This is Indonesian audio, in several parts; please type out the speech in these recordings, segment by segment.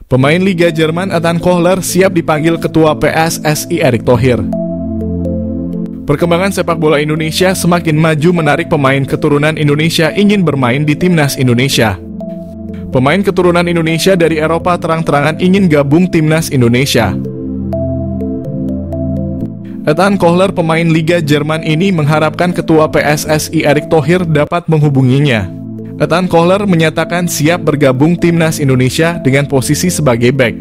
Pemain Liga Jerman Ethan Kohler siap dipanggil Ketua PSSI Erick Thohir. Perkembangan sepak bola Indonesia semakin maju menarik pemain keturunan Indonesia ingin bermain di Timnas Indonesia. Pemain keturunan Indonesia dari Eropa terang-terangan ingin gabung Timnas Indonesia. Ethan Kohler, pemain Liga Jerman ini mengharapkan Ketua PSSI Erick Thohir dapat menghubunginya. Ethan Kohler menyatakan siap bergabung Timnas Indonesia dengan posisi sebagai bek.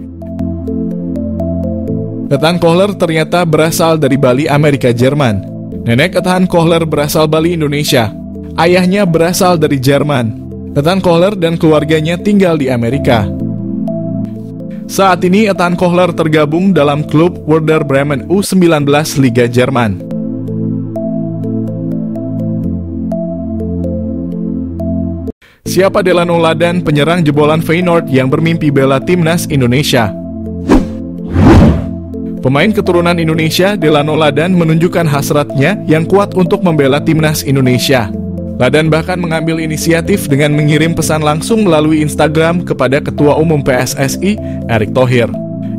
Ethan Kohler ternyata berasal dari Bali, Amerika Jerman. Nenek Ethan Kohler berasal Bali, Indonesia. Ayahnya berasal dari Jerman. Ethan Kohler dan keluarganya tinggal di Amerika. Saat ini Ethan Kohler tergabung dalam klub Werder Bremen U19 Liga Jerman. Siapa Delano Ladan, penyerang jebolan Feyenoord yang bermimpi bela Timnas Indonesia? Pemain keturunan Indonesia, Delano Ladan menunjukkan hasratnya yang kuat untuk membela Timnas Indonesia. Ladan bahkan mengambil inisiatif dengan mengirim pesan langsung melalui Instagram kepada Ketua Umum PSSI, Erick Thohir.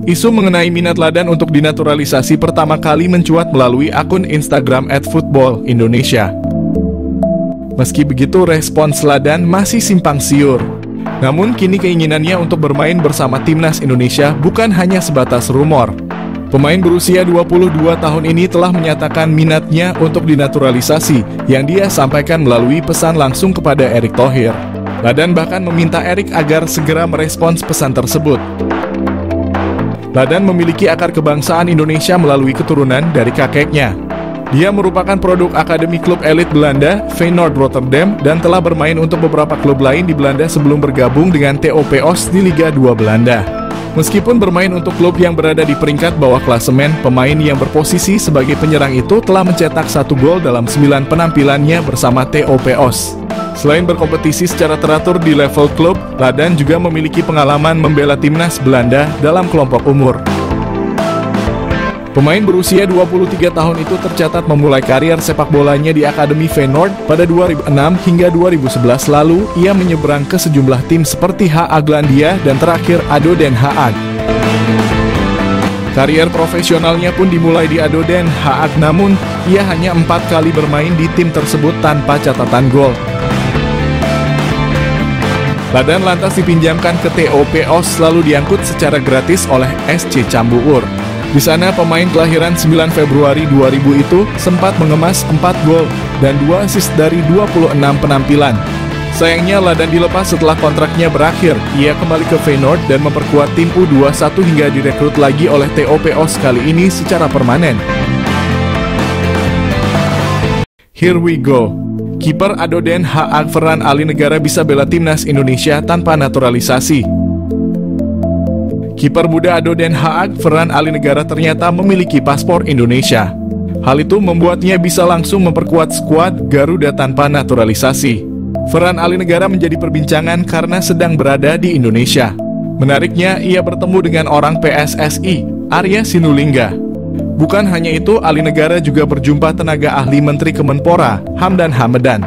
Isu mengenai minat Ladan untuk dinaturalisasi pertama kali mencuat melalui akun Instagram @footballindonesia. Meski begitu, respons Ladan masih simpang siur. Namun kini keinginannya untuk bermain bersama Timnas Indonesia bukan hanya sebatas rumor. Pemain berusia 22 tahun ini telah menyatakan minatnya untuk dinaturalisasi yang dia sampaikan melalui pesan langsung kepada Erick Thohir. Ladan bahkan meminta Erick agar segera merespons pesan tersebut. Ladan memiliki akar kebangsaan Indonesia melalui keturunan dari kakeknya. Dia merupakan produk akademi klub elit Belanda, Feyenoord Rotterdam, dan telah bermain untuk beberapa klub lain di Belanda sebelum bergabung dengan TOP Os di Liga 2 Belanda. Meskipun bermain untuk klub yang berada di peringkat bawah klasemen, pemain yang berposisi sebagai penyerang itu telah mencetak 1 gol dalam 9 penampilannya bersama TOP Os. Selain berkompetisi secara teratur di level klub, Ladan juga memiliki pengalaman membela timnas Belanda dalam kelompok umur. Pemain berusia 23 tahun itu tercatat memulai karier sepak bolanya di Akademi Feyenoord pada 2006 hingga 2011 lalu. Ia menyeberang ke sejumlah tim seperti HA Glandia dan terakhir ADO Den Haag. Karier profesionalnya pun dimulai di ADO Den Haag, namun ia hanya 4 kali bermain di tim tersebut tanpa catatan gol. Ladan lantas dipinjamkan ke TOP Os lalu diangkut secara gratis oleh SC Cambuur. Di sana pemain kelahiran 9 Februari 2000 itu sempat mengemas 4 gol dan 2 assist dari 26 penampilan. Sayangnya Ladan dilepas setelah kontraknya berakhir. Ia kembali ke Feyenoord dan memperkuat tim U21 hingga direkrut lagi oleh TOP Os kali ini secara permanen. Here we go. Kiper ADO Den Haag Ferran Ali Negara bisa bela timnas Indonesia tanpa naturalisasi. Kiper muda ADO Den Haag, Ferran Ali Negara ternyata memiliki paspor Indonesia. Hal itu membuatnya bisa langsung memperkuat skuad Garuda tanpa naturalisasi. Ferran Ali Negara menjadi perbincangan karena sedang berada di Indonesia. Menariknya, ia bertemu dengan orang PSSI, Arya Sinulinga. Bukan hanya itu, Ali Negara juga berjumpa tenaga ahli Menteri Kemenpora, Hamdan Hamadan.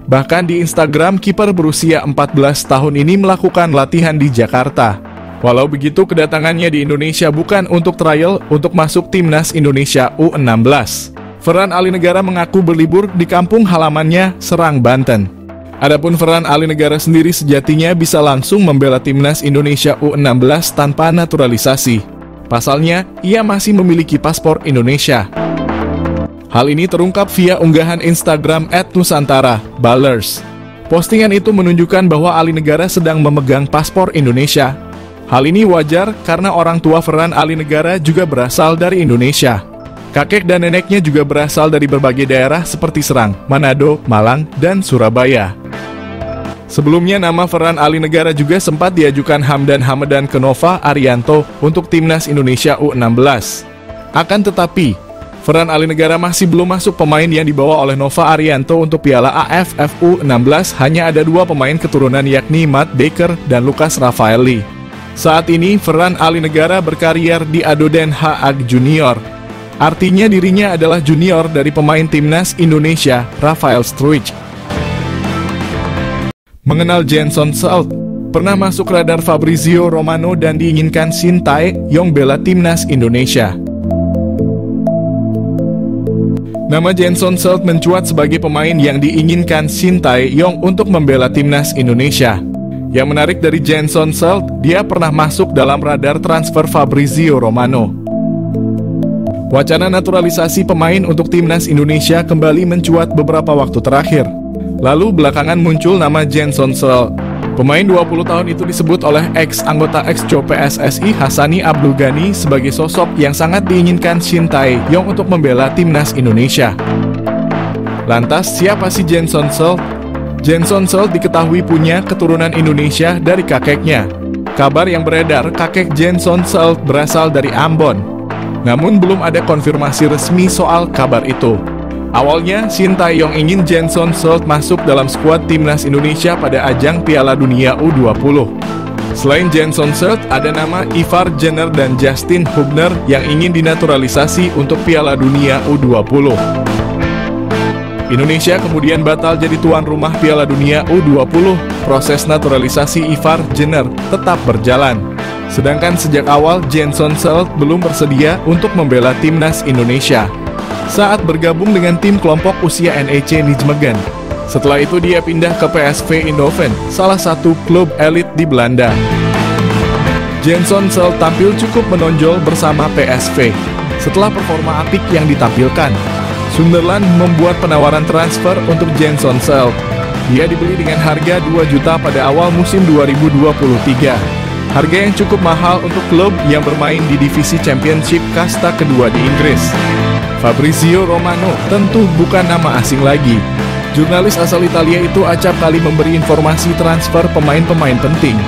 Bahkan di Instagram, kiper berusia 14 tahun ini melakukan latihan di Jakarta. Walau begitu, kedatangannya di Indonesia bukan untuk trial untuk masuk Timnas Indonesia U16. Ferran Ali Negara mengaku berlibur di kampung halamannya, Serang, Banten. Adapun Ferran Ali Negara sendiri sejatinya bisa langsung membela Timnas Indonesia U16 tanpa naturalisasi. Pasalnya, ia masih memiliki paspor Indonesia. Hal ini terungkap via unggahan Instagram @nusantara_ballers. Postingan itu menunjukkan bahwa Ali Negara sedang memegang paspor Indonesia. Hal ini wajar karena orang tua Ferran Ali Negara juga berasal dari Indonesia. Kakek dan neneknya juga berasal dari berbagai daerah seperti Serang, Manado, Malang, dan Surabaya. Sebelumnya nama Ferran Ali Negara juga sempat diajukan Hamdan Hamadan ke Nova Arianto untuk Timnas Indonesia U16. Akan tetapi, Ferran Ali Negara masih belum masuk pemain yang dibawa oleh Nova Arianto untuk Piala AFF U16. Hanya ada 2 pemain keturunan yakni Matt Baker dan Lucas Rafaeli. Saat ini, Ferran Ali Negara berkarier di ADO Den Haag Junior. Artinya dirinya adalah junior dari pemain Timnas Indonesia, Rafael Struijk. Mengenal Jenson Salt, pernah masuk radar Fabrizio Romano dan diinginkan Shin Tae-yong bela timnas Indonesia. Nama Jenson Salt mencuat sebagai pemain yang diinginkan Shin Tae-yong untuk membela timnas Indonesia. Yang menarik dari Jenson Salt, dia pernah masuk dalam radar transfer Fabrizio Romano. Wacana naturalisasi pemain untuk timnas Indonesia kembali mencuat beberapa waktu terakhir. Lalu belakangan muncul nama Jenson Salt. Pemain 20 tahun itu disebut oleh ex-anggota ex-co PSSI Hassani Abdul Ghani sebagai sosok yang sangat diinginkan Shin Tae-yong untuk membela timnas Indonesia. Lantas, siapa sih Jenson Salt? Jenson Salt diketahui punya keturunan Indonesia dari kakeknya. Kabar yang beredar, kakek Jenson Salt berasal dari Ambon. Namun belum ada konfirmasi resmi soal kabar itu. Awalnya, Shin Tae-yong ingin Jenson Salt masuk dalam skuad timnas Indonesia pada ajang Piala Dunia U20. Selain Jenson Salt, ada nama Ivar Jenner dan Justin Hubner yang ingin dinaturalisasi untuk Piala Dunia U20. Indonesia kemudian batal jadi tuan rumah Piala Dunia U20. Proses naturalisasi Ivar Jenner tetap berjalan. Sedangkan sejak awal Jenson Salt belum bersedia untuk membela timnas Indonesia saat bergabung dengan tim kelompok usia NEC Nijmegen. Setelah itu dia pindah ke PSV Eindhoven, salah satu klub elit di Belanda. Jenson Salt tampil cukup menonjol bersama PSV. Setelah performa apik yang ditampilkan, Sunderland membuat penawaran transfer untuk Jenson Salt. Dia dibeli dengan harga 2 juta pada awal musim 2023. Harga yang cukup mahal untuk klub yang bermain di divisi Championship kasta kedua di Inggris. Fabrizio Romano tentu bukan nama asing lagi. Jurnalis asal Italia itu acap kali memberi informasi transfer pemain-pemain penting.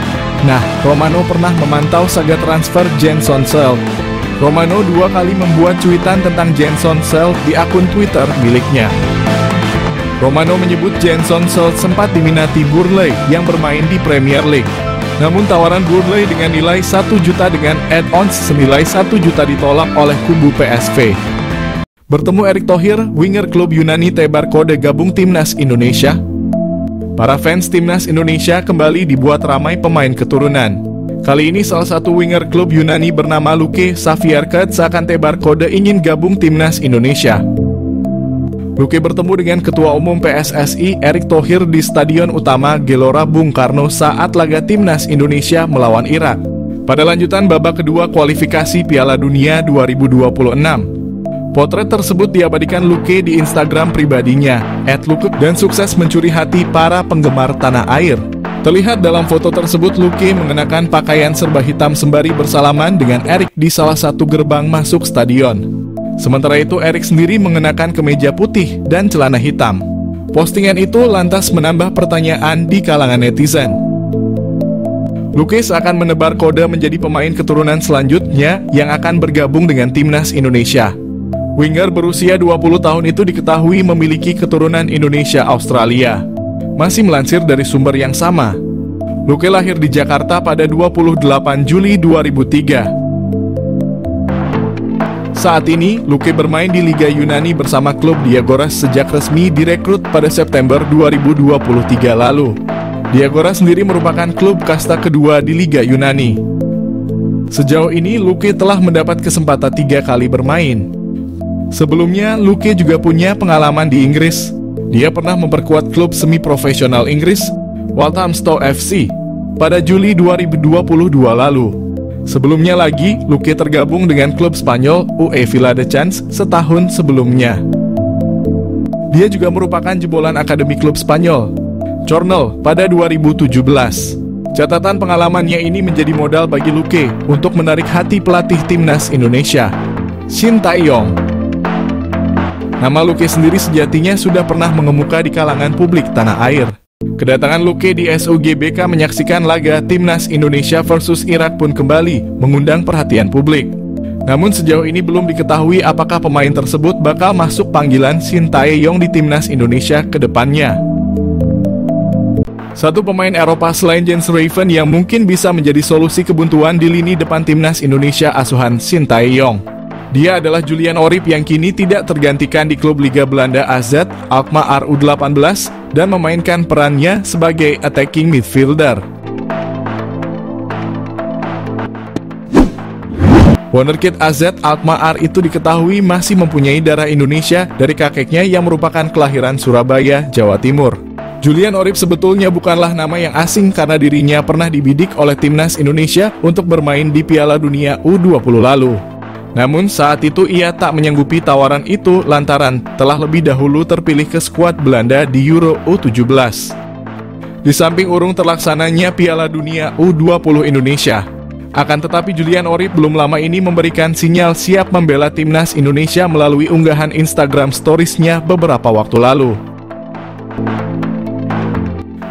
Nah, Romano pernah memantau saga transfer Jenson Salt. Romano 2 kali membuat cuitan tentang Jenson Salt di akun Twitter miliknya. Romano menyebut Jenson Salt sempat diminati Burnley yang bermain di Premier League. Namun tawaran Burnley dengan nilai 1 juta dengan add-ons senilai 1 juta ditolak oleh kubu PSV. Bertemu Erick Thohir, winger klub Yunani Tebar Kode gabung timnas Indonesia. Para fans timnas Indonesia kembali dibuat ramai pemain keturunan. Kali ini salah satu winger klub Yunani bernama Luke Savierket seakan Tebar Kode ingin gabung timnas Indonesia. Luke bertemu dengan Ketua Umum PSSI Erick Thohir di Stadion Utama Gelora Bung Karno saat laga timnas Indonesia melawan Irak pada lanjutan babak kedua kualifikasi Piala Dunia 2026. Potret tersebut diabadikan Luke di Instagram pribadinya @luke dan sukses mencuri hati para penggemar tanah air. Terlihat dalam foto tersebut Luke mengenakan pakaian serba hitam sembari bersalaman dengan Erick di salah satu gerbang masuk stadion. Sementara itu Erick sendiri mengenakan kemeja putih dan celana hitam. Postingan itu lantas menambah pertanyaan di kalangan netizen. Luke akan menebar kode menjadi pemain keturunan selanjutnya yang akan bergabung dengan timnas Indonesia. Winger berusia 20 tahun itu diketahui memiliki keturunan Indonesia-Australia. Masih melansir dari sumber yang sama, Luke lahir di Jakarta pada 28 Juli 2003. Saat ini, Luke bermain di Liga Yunani bersama klub Diagoras sejak resmi direkrut pada September 2023 lalu. Diagoras sendiri merupakan klub kasta kedua di Liga Yunani. Sejauh ini, Luke telah mendapat kesempatan 3 kali bermain. Sebelumnya, Luke juga punya pengalaman di Inggris. Dia pernah memperkuat klub semi-profesional Inggris, Walthamstow FC, pada Juli 2022 lalu. Sebelumnya lagi, Luke tergabung dengan klub Spanyol UE Viladecans setahun sebelumnya. Dia juga merupakan jebolan akademi klub Spanyol, Cornell, pada 2017. Catatan pengalamannya ini menjadi modal bagi Luke untuk menarik hati pelatih timnas Indonesia, Shin Tae-yong. Nama Luke sendiri sejatinya sudah pernah mengemuka di kalangan publik tanah air. Kedatangan Luke di SUGBK menyaksikan laga timnas Indonesia versus Irak pun kembali mengundang perhatian publik. Namun sejauh ini belum diketahui apakah pemain tersebut bakal masuk panggilan Shin Tae-yong di timnas Indonesia ke depannya. Satu pemain Eropa selain Jens Raven yang mungkin bisa menjadi solusi kebuntuan di lini depan timnas Indonesia asuhan Shin Tae-yong. Dia adalah Julian Orip yang kini tidak tergantikan di klub Liga Belanda AZ Alkmaar U18 dan memainkan perannya sebagai attacking midfielder. Wonderkid AZ Alkmaar itu diketahui masih mempunyai darah Indonesia dari kakeknya yang merupakan kelahiran Surabaya, Jawa Timur. Julian Orip sebetulnya bukanlah nama yang asing karena dirinya pernah dibidik oleh timnas Indonesia untuk bermain di Piala Dunia U20 lalu. Namun saat itu ia tak menyanggupi tawaran itu lantaran telah lebih dahulu terpilih ke skuad Belanda di Euro U17. Di samping urung terlaksananya Piala Dunia U20 Indonesia, akan tetapi Julian Orip belum lama ini memberikan sinyal siap membela timnas Indonesia melalui unggahan Instagram Stories-nya beberapa waktu lalu.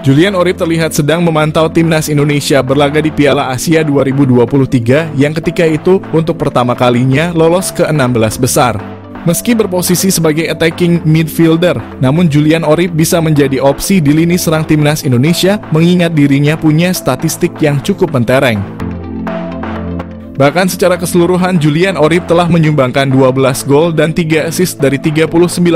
Julian Orip terlihat sedang memantau timnas Indonesia berlaga di Piala Asia 2023 yang ketika itu untuk pertama kalinya lolos ke 16 besar. Meski berposisi sebagai attacking midfielder, namun Julian Orip bisa menjadi opsi di lini serang timnas Indonesia mengingat dirinya punya statistik yang cukup mentereng. Bahkan secara keseluruhan Julian Orip telah menyumbangkan 12 gol dan 3 assist dari 39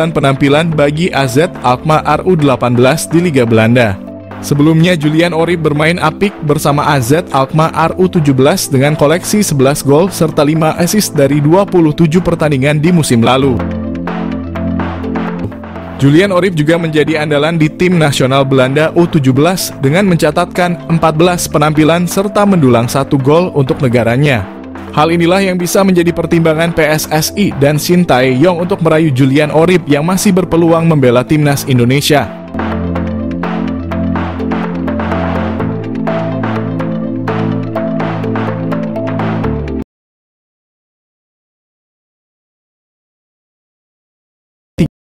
penampilan bagi AZ Alkmaar U18 di Liga Belanda. Sebelumnya Julian Orip bermain apik bersama AZ Alkmaar U17 dengan koleksi 11 gol serta 5 assist dari 27 pertandingan di musim lalu. Julian Orip juga menjadi andalan di tim nasional Belanda U17 dengan mencatatkan 14 penampilan serta mendulang 1 gol untuk negaranya. Hal inilah yang bisa menjadi pertimbangan PSSI dan Shin Tae-yong untuk merayu Julian Orip yang masih berpeluang membela timnas Indonesia.